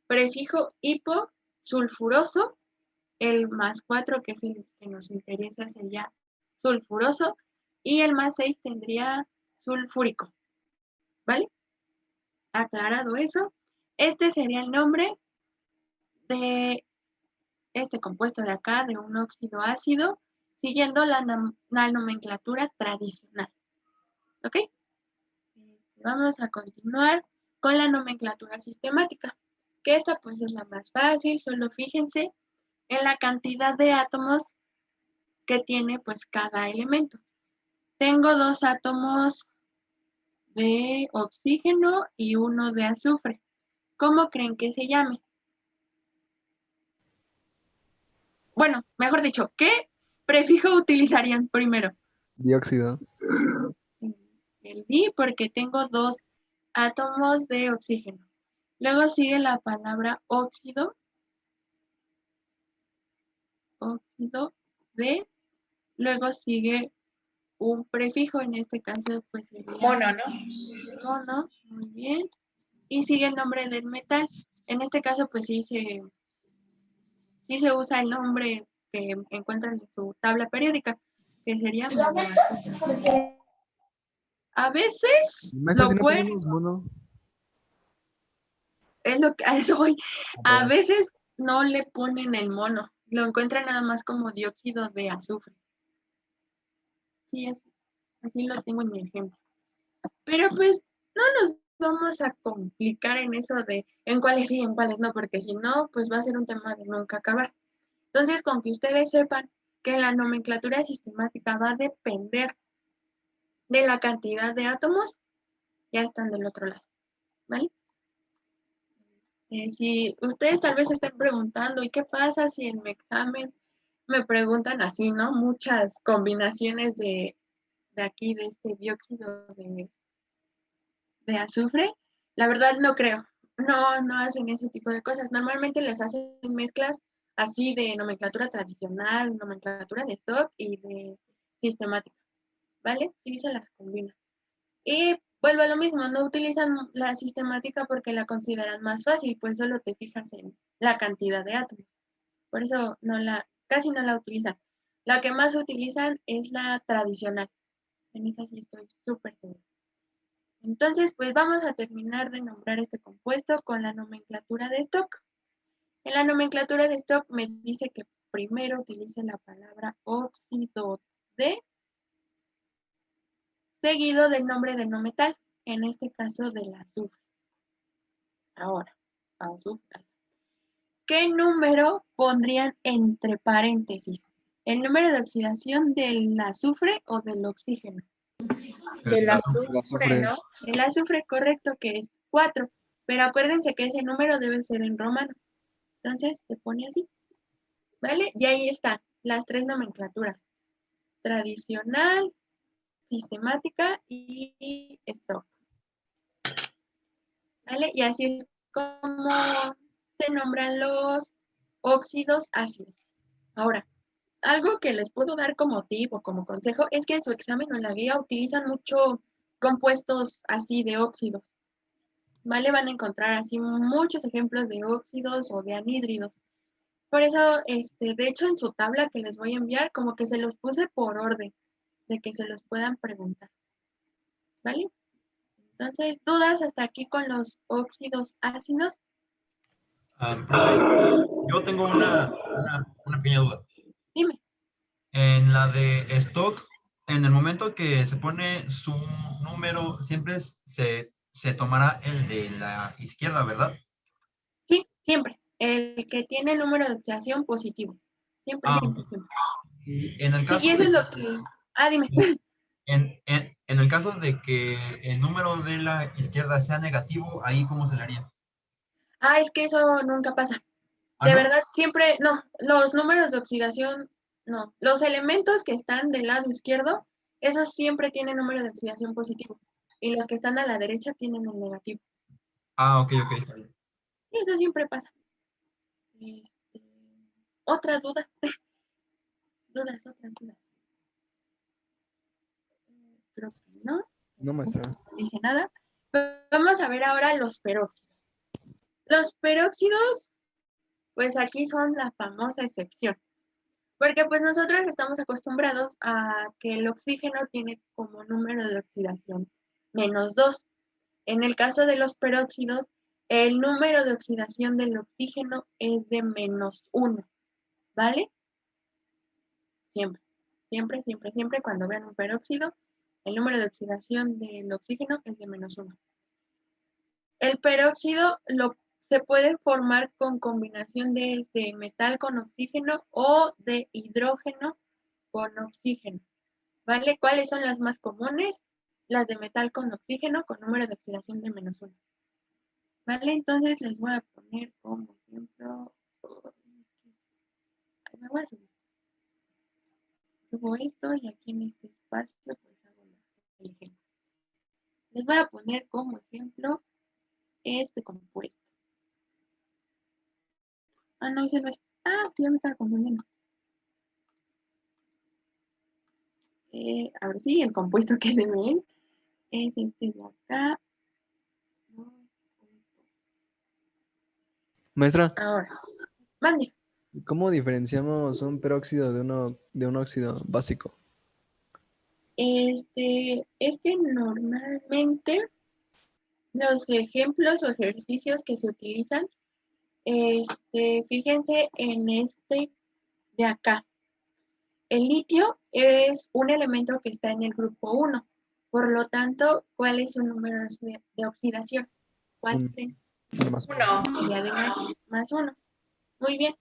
prefijo hiposulfuroso. El +4, que es el que nos interesa, sería sulfuroso. Y el +6 tendría sulfúrico. ¿Vale? Aclarado eso, este sería el nombre de este compuesto de acá, de un óxido ácido, siguiendo la nomenclatura tradicional. ¿Ok? Vamos a continuar con la nomenclatura sistemática, que esta pues es la más fácil, solo fíjense en la cantidad de átomos que tiene pues cada elemento. Tengo 2 átomos de oxígeno y uno de azufre. ¿Cómo creen que se llame? Bueno, mejor dicho, ¿qué prefijo utilizarían primero? Dióxido. El di, porque tengo 2 átomos de oxígeno. Luego sigue la palabra óxido. Óxido de. Luego sigue un prefijo, en este caso pues sería Mono, ¿no? mono, muy bien. Y sigue el nombre del metal. En este caso pues sí se usa el nombre que encuentran en su tabla periódica, que sería monoazufre. A veces Maestra, si lo no pueden, ponemos mono. es lo que a eso voy, a Perdón. veces no le ponen el mono, lo encuentran nada más como dióxido de azufre. Sí, así lo tengo en mi ejemplo. Pero pues no nos vamos a complicar en eso de en cuáles sí, en cuáles no, porque si no, pues va a ser un tema de nunca acabar. Entonces, con que ustedes sepan que la nomenclatura sistemática va a depender de la cantidad de átomos, ya están del otro lado, ¿vale? Si ustedes tal vez estén preguntando, ¿y qué pasa si en mi examen me preguntan así, ¿no? Muchas combinaciones de aquí, de este dióxido de azufre. La verdad no creo. No hacen ese tipo de cosas. Normalmente les hacen mezclas así de nomenclatura tradicional, nomenclatura de stock y de sistemática, ¿vale? Sí se las combinan. Y vuelvo a lo mismo, no utilizan la sistemática porque la consideran más fácil, pues solo te fijas en la cantidad de átomos. Por eso casi no la utilizan. La que más utilizan es la tradicional. En esa sí estoy súper segura. Entonces, pues vamos a terminar de nombrar este compuesto con la nomenclatura de stock. En la nomenclatura de stock me dice que primero utilice la palabra óxido de, seguido del nombre del no metal, en este caso del azufre. Ahora, azufre. ¿Qué número pondrían entre paréntesis? ¿El número de oxidación del azufre o del oxígeno? Del El azufre, azufre. ¿no? El azufre correcto, que es 4, pero acuérdense que ese número debe ser en romano. Entonces se pone así, ¿vale? Y ahí están las 3 nomenclaturas: tradicional, sistemática y stock. ¿Vale? Y así es como se nombran los óxidos ácidos. Ahora, algo que les puedo dar como tip o como consejo es que en su examen o en la guía utilizan mucho compuestos así de óxidos. ¿vale? Van a encontrar así muchos ejemplos de óxidos o de anhídridos. Por eso, de hecho, en su tabla que les voy a enviar, como que se los puse por orden, de que se los puedan preguntar, ¿vale? Entonces, ¿dudas hasta aquí con los óxidos ácidos? Profe, yo tengo una pequeña duda. Dime. En la de stock, en el momento que se pone su número, siempre se tomará el de la izquierda, ¿verdad? Sí, siempre. El que tiene el número de oxidación positivo. Siempre, Ah, siempre, siempre. y en el Sí, y caso eso de es lo que... Ah, dime. en el caso de que el número de la izquierda sea negativo, ahí cómo se le haría. Ah, es que eso nunca pasa. Ah, De ¿no? verdad, siempre, no, los números de oxidación, no. Los elementos que están del lado izquierdo, esos siempre tienen número de oxidación positivo. Y los que están a la derecha tienen el negativo. Ah, ok, está bien. Y eso siempre pasa. Este, ¿Otra duda? Otras dudas. Creo que no. No, maestra. No dice nada. Vamos a ver ahora los peróxidos. Los peróxidos, pues aquí son la famosa excepción. Porque pues nosotros estamos acostumbrados a que el oxígeno tiene como número de oxidación -2. En el caso de los peróxidos, el número de oxidación del oxígeno es de -1, ¿vale? Siempre, siempre, siempre, siempre cuando vean un peróxido, el número de oxidación del oxígeno es de -1. El peróxido se puede formar con combinación de metal con oxígeno o de hidrógeno con oxígeno, ¿vale? ¿Cuáles son las más comunes? Las de metal con oxígeno con número de oxidación de -1. ¿Vale? Entonces les voy a poner como ejemplo, me voy a subir. Subo esto y aquí en este espacio pues hago el ejemplo. Les voy a poner como ejemplo este compuesto. Ah, no, ese no es. Ah, ya me estaba confundiendo. Ahora sí, el compuesto que se ven es este de acá. Maestra, Ahora, mande. ¿cómo diferenciamos un peróxido de un óxido básico? Es que normalmente los ejemplos o ejercicios que se utilizan, fíjense en este de acá. El litio es un elemento que está en el grupo 1. Por lo tanto, ¿cuál es su número de oxidación? ¿Cuál creen? Uno más. Sería de más 1. Muy bien.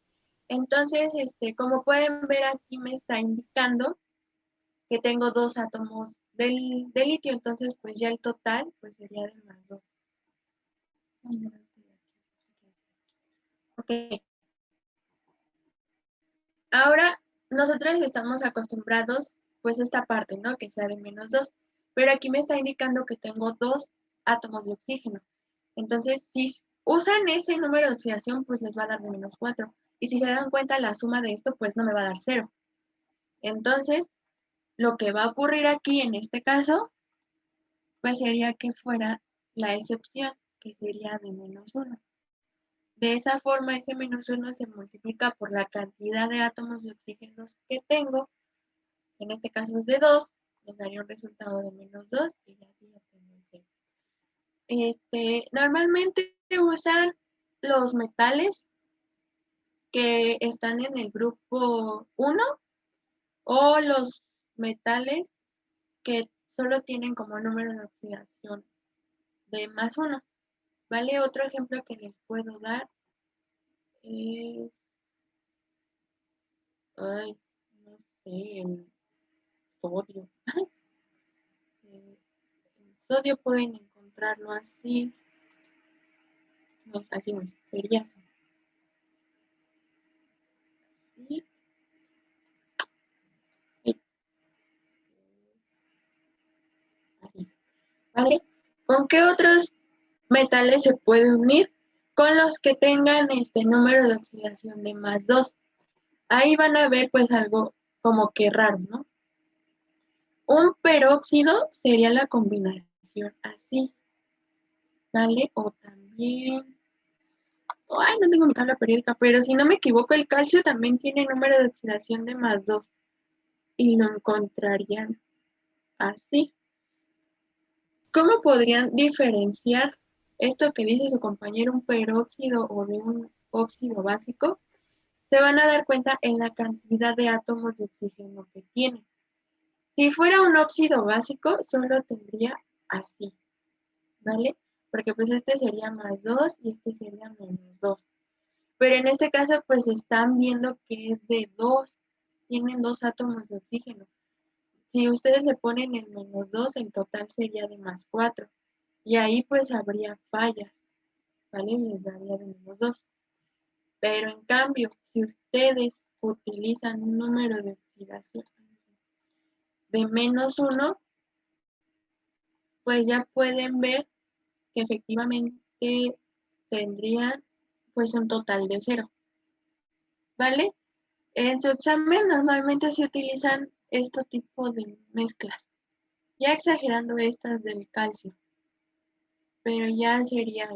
Entonces, como pueden ver aquí me está indicando que tengo 2 átomos del litio, entonces pues ya el total pues sería de +2. Ok. Ahora nosotros estamos acostumbrados pues esta parte, ¿no? Que sea de -2. Pero aquí me está indicando que tengo 2 átomos de oxígeno. Entonces, si usan ese número de oxidación, pues les va a dar de -4. Y si se dan cuenta, la suma de esto, pues no me va a dar 0. Entonces, lo que va a ocurrir aquí en este caso, pues sería que fuera la excepción, que sería de -1. De esa forma, ese -1 se multiplica por la cantidad de átomos de oxígeno que tengo. En este caso es de 2, nos daría un resultado de -2 y así obtengo el 0. Normalmente usan los metales que están en el grupo 1 o los metales que solo tienen como número de oxidación de +1. ¿Vale? Otro ejemplo que les puedo dar es, ay, no sé, el sodio. El sodio pueden encontrarlo así, no, así no, sería así. ¿Sí? Así. ¿Vale? ¿Con qué otros metales se puede unir? Con los que tengan este número de oxidación de +2. Ahí van a ver pues algo como que raro, ¿no? Un peróxido sería la combinación así. ¿vale? O también, ay, no tengo mi tabla periódica, pero si no me equivoco, el calcio también tiene número de oxidación de +2 y lo encontrarían así. ¿Cómo podrían diferenciar esto que dice su compañero, un peróxido o de un óxido básico? Se van a dar cuenta en la cantidad de átomos de oxígeno que tiene. Si fuera un óxido básico, solo tendría así, ¿vale? Porque pues este sería +2 y este sería -2. Pero en este caso, pues están viendo que es de 2, tienen 2 átomos de oxígeno. Si ustedes le ponen el -2, el total sería de +4. Y ahí pues habría fallas, ¿vale? Les daría de -2. Pero en cambio, si ustedes utilizan un número de oxidación de -1, pues ya pueden ver que efectivamente tendrían pues un total de 0, ¿vale? En su examen normalmente se utilizan este tipo de mezclas, ya exagerando estas del calcio, pero ya sería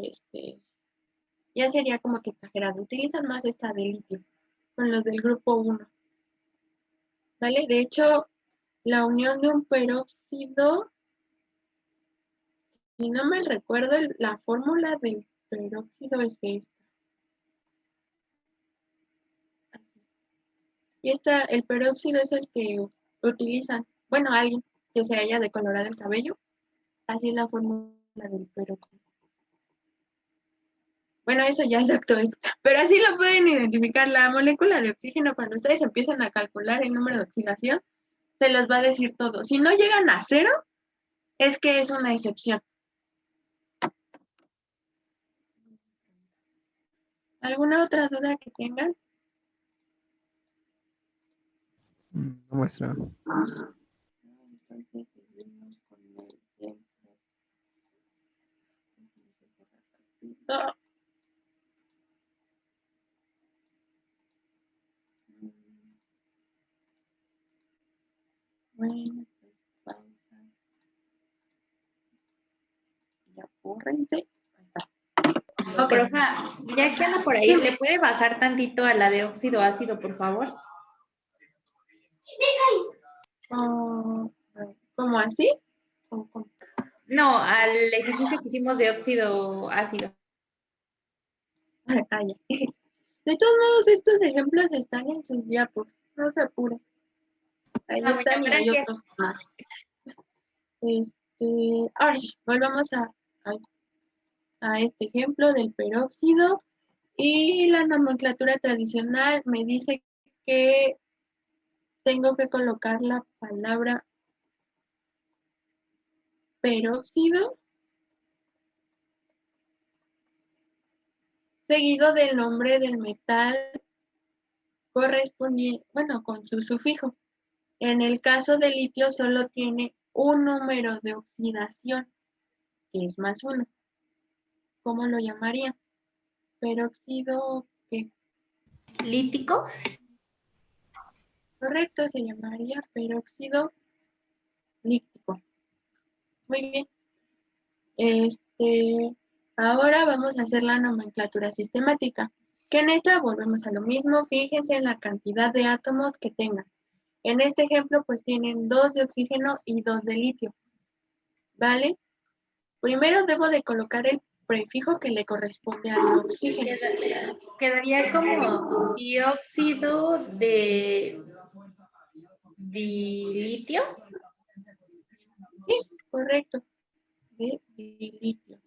como que exagerado. Utilizan más esta de litio con los del grupo 1, ¿vale? De hecho, la unión de un peróxido, si no me recuerdo, la fórmula del peróxido es esta. Y el peróxido es el que utilizan, bueno, alguien que se haya decolorado el cabello, así es la fórmula del peróxido. Bueno, eso ya es doctor, pero así lo pueden identificar. La molécula de oxígeno, cuando ustedes empiezan a calcular el número de oxidación, se los va a decir todo. Si no llegan a 0, es que es una excepción. ¿Alguna otra duda que tengan? No muestra. Entonces, seguimos con el ejemplo. Bueno, pues pausa. Y apúrrense. Ahí está. No, profa, ya que anda por ahí, ¿le puede bajar tantito a la de óxido ácido, por favor? Oh, ¿cómo así? ¿O cómo? No, al ejercicio que hicimos de óxido ácido. Ah, ya. De todos modos, estos ejemplos están en sus diapos. No se apure. Ahí Ah, están bueno, y hay gracias. otros más. Ahora sí, volvamos a este ejemplo del peróxido. Y la nomenclatura tradicional me dice que tengo que colocar la palabra peróxido seguido del nombre del metal correspondiente, bueno, con su sufijo. En el caso del litio solo tiene un número de oxidación, que es +1. ¿Cómo lo llamaría? Peróxido, ¿qué? ¿Lítico? Correcto, se llamaría peróxido lítico. Muy bien. Ahora vamos a hacer la nomenclatura sistemática, que en esta volvemos a lo mismo. Fíjense en la cantidad de átomos que tengan. En este ejemplo, pues tienen 2 de oxígeno y 2 de litio, ¿vale? Primero debo de colocar el prefijo que le corresponde al oxígeno. Quedaría como dióxido de dilitio. Sí, correcto, de litio.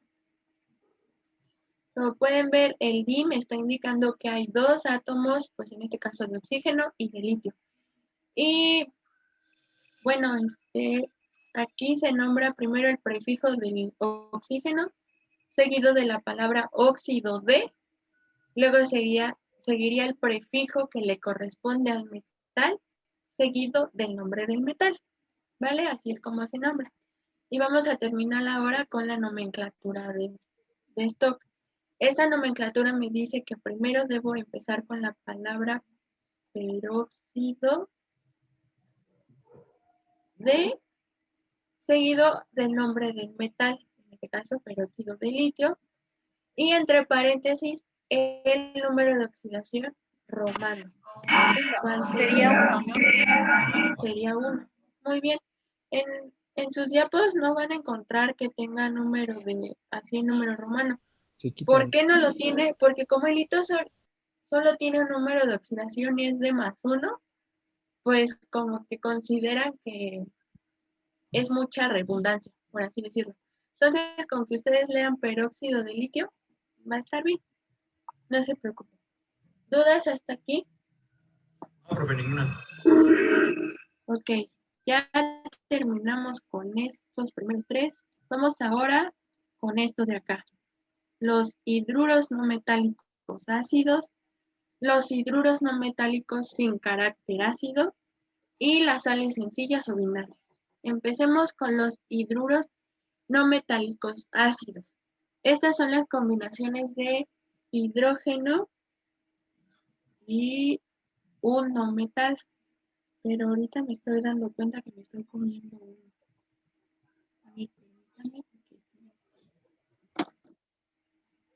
Como pueden ver, el di me está indicando que hay 2 átomos, pues en este caso de oxígeno y de litio. Y bueno, aquí se nombra primero el prefijo del oxígeno, seguido de la palabra óxido de, luego seguiría el prefijo que le corresponde al metal, seguido del nombre del metal, ¿vale? Así es como se nombra. Y vamos a terminar ahora con la nomenclatura de stock. Esta nomenclatura me dice que primero debo empezar con la palabra peróxido de, seguido del nombre del metal, en este caso peróxido de litio, y entre paréntesis el número de oxidación romano. ¿Cuál Sería 1, ¿no? Sería 1. Muy bien. En sus diapos no van a encontrar que tenga número de, así número romano. Chiquita. ¿Por qué no lo tiene? Porque como el litio solo tiene un número de oxidación y es de +1, pues como que consideran que es mucha redundancia, por así decirlo. Entonces, con que ustedes lean peróxido de litio, va a estar bien. No se preocupen. ¿Dudas hasta aquí? No, profe, ninguna. Ok, ya terminamos con estos primeros 3. Vamos ahora con estos de acá. Los hidruros no metálicos ácidos, los hidruros no metálicos sin carácter ácido y las sales sencillas o binarias. Empecemos con los hidruros no metálicos ácidos. Estas son las combinaciones de hidrógeno y un no metal. Pero ahorita me estoy dando cuenta que me estoy comiendo uno. Ay, permítame, porque sí.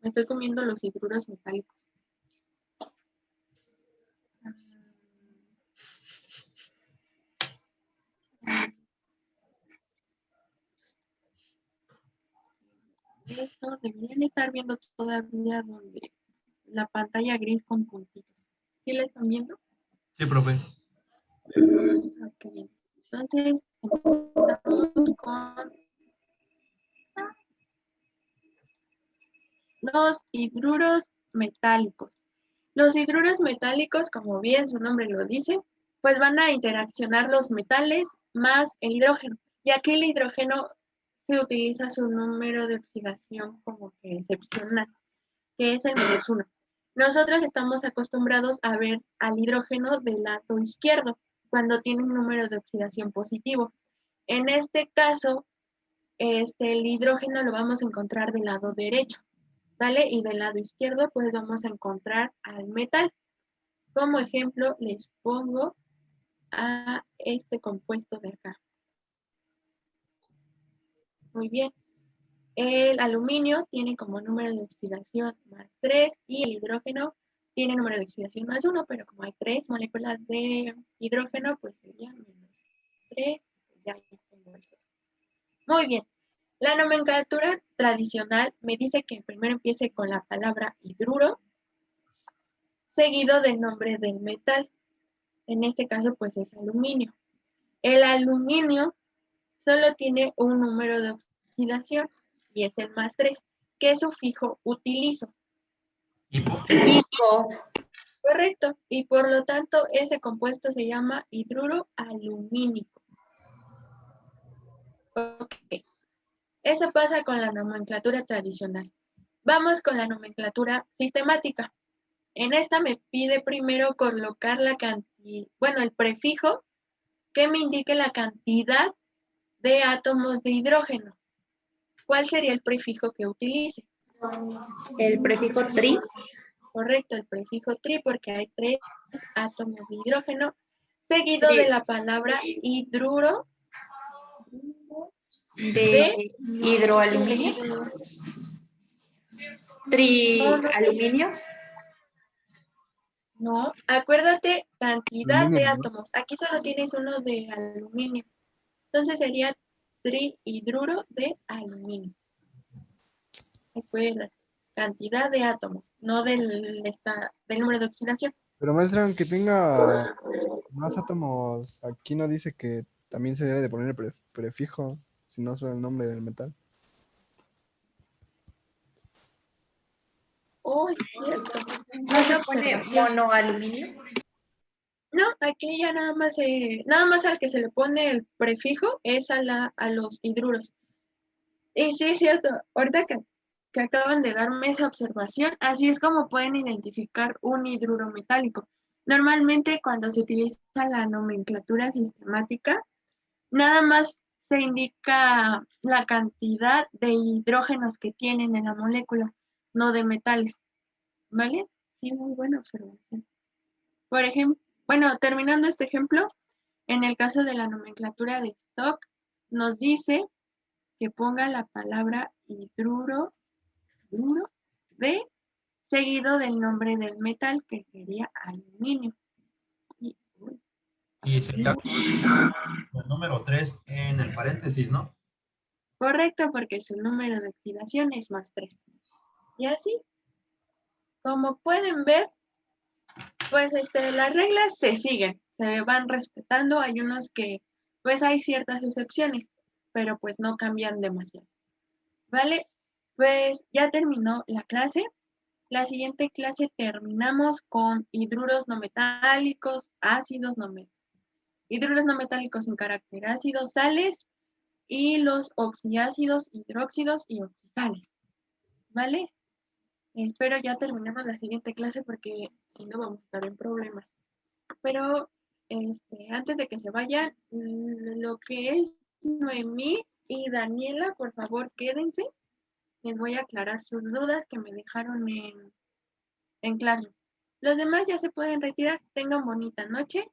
Me estoy comiendo los hidruros metálicos. Esto deberían estar viendo todavía donde la pantalla gris con puntitos. ¿Sí la están viendo? Sí, profe. Ok, bien. Entonces, empezamos con los hidruros metálicos. Los hidruros metálicos, como bien su nombre lo dice, pues van a interaccionar los metales más el hidrógeno. Y aquí el hidrógeno se utiliza su número de oxidación como que excepcional, que es el -1. Nosotros estamos acostumbrados a ver al hidrógeno del lado izquierdo, cuando tiene un número de oxidación positivo. En este caso, el hidrógeno lo vamos a encontrar del lado derecho, ¿vale? Y del lado izquierdo, pues vamos a encontrar al metal. Como ejemplo, les pongo a este compuesto de acá. Muy bien. El aluminio tiene como número de oxidación +3 y el hidrógeno tiene número de oxidación +1, pero como hay 3 moléculas de hidrógeno, pues sería -3. Ya tengo el 0. Muy bien. La nomenclatura tradicional me dice que primero empiece con la palabra hidruro, seguido del nombre del metal. En este caso, pues es aluminio. El aluminio solo tiene un número de oxidación y es el +3. ¿Qué sufijo utilizo? Hipo. Hipo. Correcto, y por lo tanto ese compuesto se llama hidruro alumínico. Ok, eso pasa con la nomenclatura tradicional. Vamos con la nomenclatura sistemática. En esta me pide primero colocar la cantidad, bueno, el prefijo que me indique la cantidad de átomos de hidrógeno. ¿Cuál sería el prefijo que utilice? El prefijo tri. Correcto, el prefijo tri, porque hay 3 átomos de hidrógeno, seguido de la palabra hidruro De hidroaluminio. Trialuminio. No, acuérdate, cantidad de Aluminio, ¿no? átomos. Aquí solo tienes uno de aluminio. Entonces sería trihidruro de aluminio. Recuerda, cantidad de átomos, no del número de oxidación. Pero maestra, aunque tenga más átomos, aquí no dice que también se debe de poner el prefijo, si no solo el nombre del metal. Oh, es cierto. ¿No se Buena pone observación. monoaluminio? No, aquí ya nada más al que se le pone el prefijo es a los hidruros. Y sí es cierto, ahorita que acaban de darme esa observación, así es como pueden identificar un hidruro metálico. Normalmente cuando se utiliza la nomenclatura sistemática, nada más se indica la cantidad de hidrógenos que tienen en la molécula, no de metales, ¿vale? Sí, muy buena observación. Por ejemplo, bueno, terminando este ejemplo, en el caso de la nomenclatura de Stock, nos dice que ponga la palabra hidruro de seguido del nombre del metal, que sería aluminio. Y sería aquí el número 3 en el paréntesis, ¿no? Correcto, porque su número de oxidación es +3. Y así, como pueden ver, pues las reglas se siguen, se van respetando. Hay unos que, pues hay ciertas excepciones, pero pues no cambian demasiado. ¿Vale? Pues ya terminó la clase. La siguiente clase terminamos con hidruros no metálicos, hidruros no metálicos en carácter ácido, sales y los oxiácidos, hidróxidos y oxisales. ¿Vale? Espero ya terminemos la siguiente clase porque si no vamos a estar en problemas. Pero antes de que se vayan, lo que es Noemí y Daniela, por favor, quédense. Les voy a aclarar sus dudas que me dejaron en clase. Los demás ya se pueden retirar. Tengan bonita noche,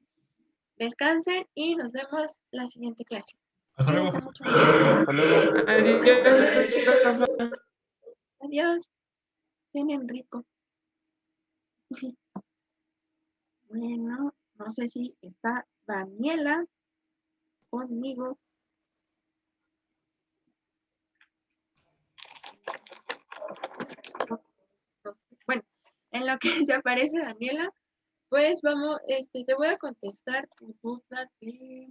descansen y nos vemos la siguiente clase. Hasta luego. Cuídense mucho. Hasta luego. Adiós, profe. Adiós. Tienen rico. Bueno, no sé si está Daniela conmigo. Bueno, en lo que se aparece Daniela, pues vamos, te voy a contestar tu duda de